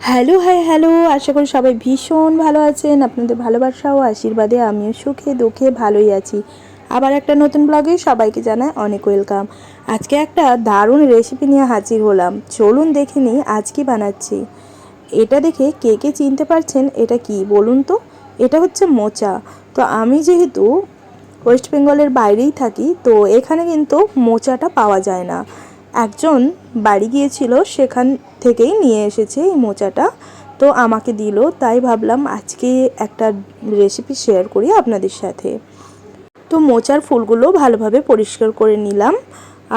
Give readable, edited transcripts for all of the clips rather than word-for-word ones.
Hello, hi hello. আশা করি সবাই ভীষণ ভালো আছেন। আপনাদের ভালোবাসা ও আশীর্বাদে আমিও সুখে দুঃখে ভালোই আছি। আবার একটা নতুন ব্লগে সবাইকে জানাই অনেক ওয়েলকাম। আজকে একটা দারুণ রেসিপি নিয়ে হাজির হলাম। চলুন দেখে নিই আজ কি বানাচ্ছি। এটা দেখে কে কে চিনতে পারছেন এটা কি বলুন তো? এটা হচ্ছে মোচা। তো আমি যেহেতু ওয়েস্ট বেঙ্গলের বাইরেই থাকি, তো এখানে কিন্তু মোচাটা পাওয়া যায় না। একজন বাড়ি গিয়েছিল, সেখান থেকেই নিয়ে এসেছে এই মোচাটা, তো আমাকে দিল। তাই ভাবলাম আজকে একটা রেসিপি শেয়ার করি আপনাদের সাথে। তো মোচার ফুলগুলো ভালোভাবে পরিষ্কার করে নিলাম।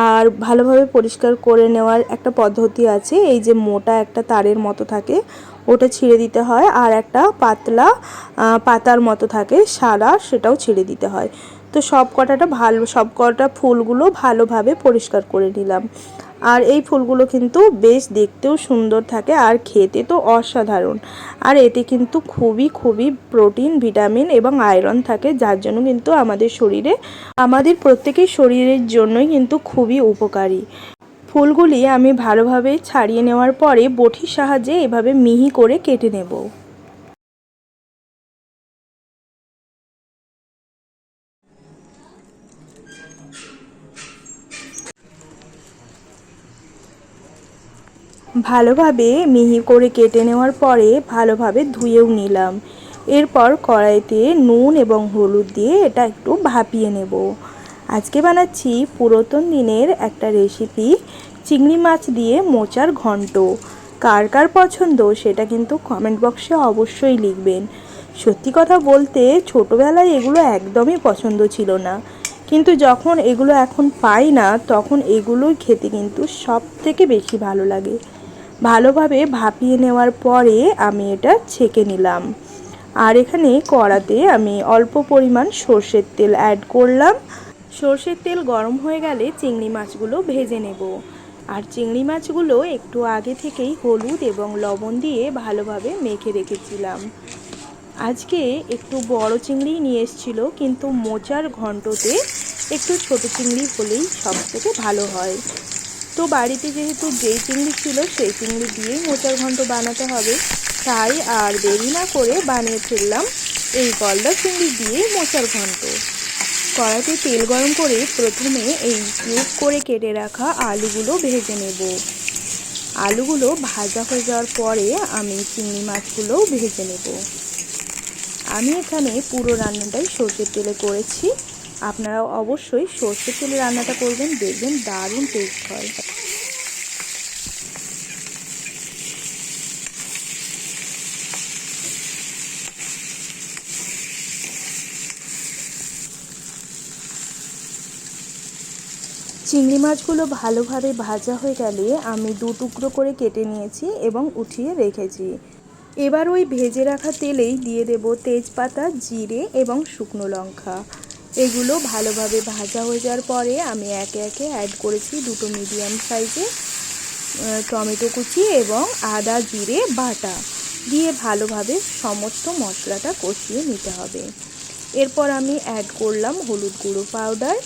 আর ভালোভাবে পরিষ্কার করে নেওয়ার একটা পদ্ধতি আছে। এই যে মোটা একটা তারের মতো থাকে, ওটা ছিঁড়ে দিতে হয়। আর একটা পাতলা পাতার মতো থাকে সাদা, সেটাও ছিঁড়ে দিতে হয়। তো সব কটা ফুলগুলো ভালোভাবে পরিষ্কার করে নিলাম। আর এই ফুলগুলো কিন্তু বেশ দেখতেও সুন্দর থাকে আর খেতে তো অসাধারণ। আর এতে কিন্তু খুবই খুবই প্রোটিন, ভিটামিন এবং আয়রন থাকে, যার জন্য কিন্তু আমাদের প্রত্যেকের শরীরের জন্যই কিন্তু খুবই উপকারী। ফুলগুলি আমি ভালোভাবে ছাড়িয়ে নেওয়ার পরে বটির সাহায্যে এভাবে মিহি করে কেটে নেব। ভালোভাবে মিহি করে কেটে নেওয়ার পরে ভালোভাবে ধুয়েও নিলাম। এরপর কড়াইতে নুন এবং হলুদ দিয়ে এটা একটু ভাপিয়ে নেব। আজকে বানাচ্ছি পুরাতন দিনের একটা রেসিপি, চিংড়ি মাছ দিয়ে মোচার ঘন্ট। কার কার পছন্দ সেটা কিন্তু কমেন্ট বক্সে অবশ্যই লিখবেন। সত্যি কথা বলতে ছোটোবেলায় এগুলো একদমই পছন্দ ছিল না, কিন্তু যখন এগুলো এখন পাই না, তখন এগুলোই খেতে কিন্তু সব থেকে বেশি ভালো লাগে। ভালোভাবে ভাপিয়ে নেওয়ার পরে আমি এটা ছেঁকে নিলাম। আর এখানে কড়াতে আমি অল্প পরিমাণ সর্ষের তেল অ্যাড করলাম। সর্ষের তেল গরম হয়ে গেলে চিংড়ি মাছগুলো ভেজে নেব। আর চিংড়ি মাছগুলো একটু আগে থেকেই হলুদ এবং লবণ দিয়ে ভালোভাবে মেখে রেখেছিলাম। আজকে একটু বড় চিংড়ি নিয়ে এসেছিলো, কিন্তু মোচার ঘন্টতে একটু ছোট চিংড়ি হলেই সব থেকে ভালো হয়। তো বাড়িতে যেহেতু যেই চিংড়ি ছিল সেই চিংড়ি দিয়েই মোচার ঘন্ট বানাতে হবে, তাই আর দেরি না করে বানিয়ে ফেললাম এই গলদা চিংড়ি দিয়েই মোচার ঘন্ট। কড়াইতে তেল গরম করে প্রথমে এই কিউব করে কেটে রাখা আলুগুলো ভেজে নেব। আলুগুলো ভাজা হয়ে যাওয়ার পরে আমি চিংড়ি মাছগুলোও ভেজে নেব। আমি এখানে পুরো রান্নাটাই সর্ষের তেলে করেছি। আপনারাও অবশ্যই সর্ষের তেলে রান্নাটা করবেন, দেখবেন দারুণ টেস্ট হয়। চিংড়ি মাছগুলো ভালোভাবে ভাজা হয়ে গেলে আমি দু টুকরো করে কেটে নিয়েছি এবং উঠিয়ে রেখেছি। এবার ওই ভেজে রাখা তেলেই দিয়ে দেব তেজপাতা, জিরে এবং শুকনো লঙ্কা। এগুলো ভালোভাবে ভাজা হয়ে যাওয়ার পরে আমি একে একে অ্যাড করেছি দুটো মিডিয়াম সাইজে টমেটো কুচি এবং আদা জিরে বাটা দিয়ে ভালোভাবে সমস্ত মশলাটা কষিয়ে নিতে হবে। এরপর আমি অ্যাড করলাম হলুদ গুঁড়ো পাউডার,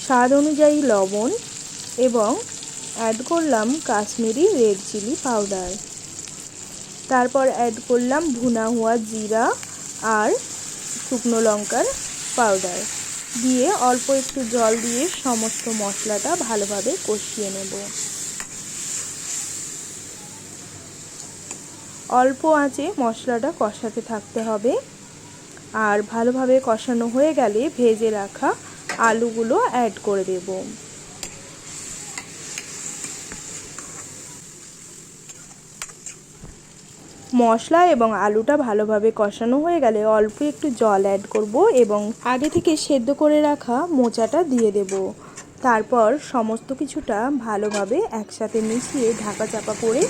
স্বাদ অনুযায়ী লবণ এবং অ্যাড করলাম কাশ্মীরি রেড চিলি পাউডার। তারপর অ্যাড করলাম ভুনা হওয়া জিরা আর শুকনো লঙ্কার পাউডার দিয়ে অল্প একটু জল দিয়ে সমস্ত মশলাটা ভালোভাবে কষিয়ে নেব। অল্প আঁচে মশলাটা কষাতে থাকতে হবে। আর ভালোভাবে কষানো হয়ে গেলে ভেজে রাখা আলুগুলো অ্যাড করে দেব। মশলা এবং আলুটা ভালোভাবে কষানো হয়ে গেলে অল্প একটু জল অ্যাড করব এবং আগে থেকে সেদ্ধ করে রাখা মোচাটা দিয়ে দেব। তারপর সমস্ত কিছুটা ভালোভাবে একসাথে মিশিয়ে ঢাকা চাপা করে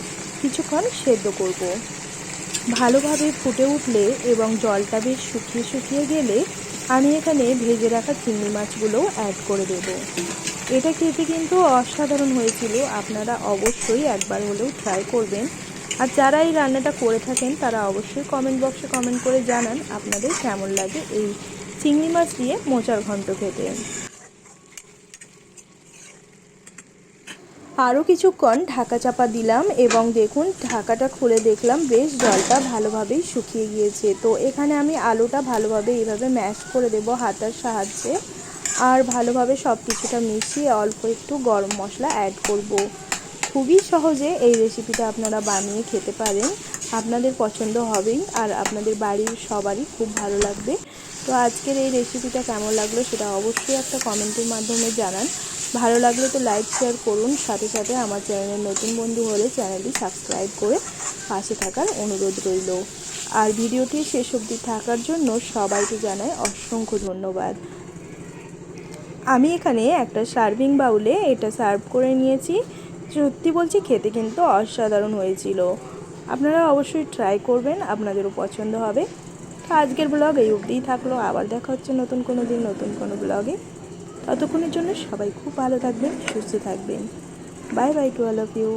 কিছুক্ষণ সেদ্ধ করব। ভালোভাবে ফুটে উঠলে এবং জলটা বেশ শুকিয়ে শুকিয়ে গেলে আমি এখানে ভেজে রাখা চিংড়ি মাছগুলোও অ্যাড করে দেব। এটা খেতে কিন্তু অসাধারণ হয়েছিল, আপনারা অবশ্যই একবার হলেও ট্রাই করবেন। আর যারা এই রান্নাটা করে থাকেন তারা অবশ্যই কমেন্ট বক্সে কমেন্ট করে জানান আপনাদের কেমন লাগে এই চিংড়ি মাছ দিয়ে মোচার ঘন্ট খেতে। আরও কিছুক্ষণ ঢাকা চাপা দিলাম এবং দেখুন ঢাকাটা খুলে দেখলাম বেশ জলটা ভালোভাবেই শুকিয়ে গিয়েছে। তো এখানে আমি আলুটা ভালোভাবে এইভাবে ম্যাশ করে দেব হাতার সাহায্যে, আর ভালোভাবে সব কিছুটা মিশিয়ে অল্প একটু গরম মশলা অ্যাড করব। খুবই সহজে এই রেসিপিটা আপনারা বানিয়ে খেতে পারেন, আপনাদের পছন্দ হবেই আর আপনাদের বাড়ির সবারই খুব ভালো লাগবে। তো আজকের এই রেসিপিটা কেমন লাগলো সেটা অবশ্যই একটা কমেন্টের মাধ্যমে জানান। ভালো লাগলে তো লাইক শেয়ার করুন, সাথে সাথে আমার চ্যানেলের নতুন বন্ধু হলে চ্যানেলটি সাবস্ক্রাইব করে পাশে থাকার অনুরোধ রইল। আর ভিডিওটি শেষ অবধি থাকার জন্য সবাইকে জানাই অসংখ্য ধন্যবাদ। আমি এখানে একটা সার্ভিং বাউলে এটা সার্ভ করে নিয়েছি। সত্যি বলছি খেতে কিন্তু অসাধারণ হয়েছিল। আপনারা অবশ্যই ট্রাই করবেন, আপনাদেরও পছন্দ হবে। তো আজকের ব্লগ এই অবধিই থাকলো, আবার দেখা হচ্ছে নতুন কোনো দিন নতুন কোনো ব্লগে। ততক্ষণের জন্য সবাই খুব ভালো থাকবেন, সুস্থ থাকবেন। Bye bye to all of you.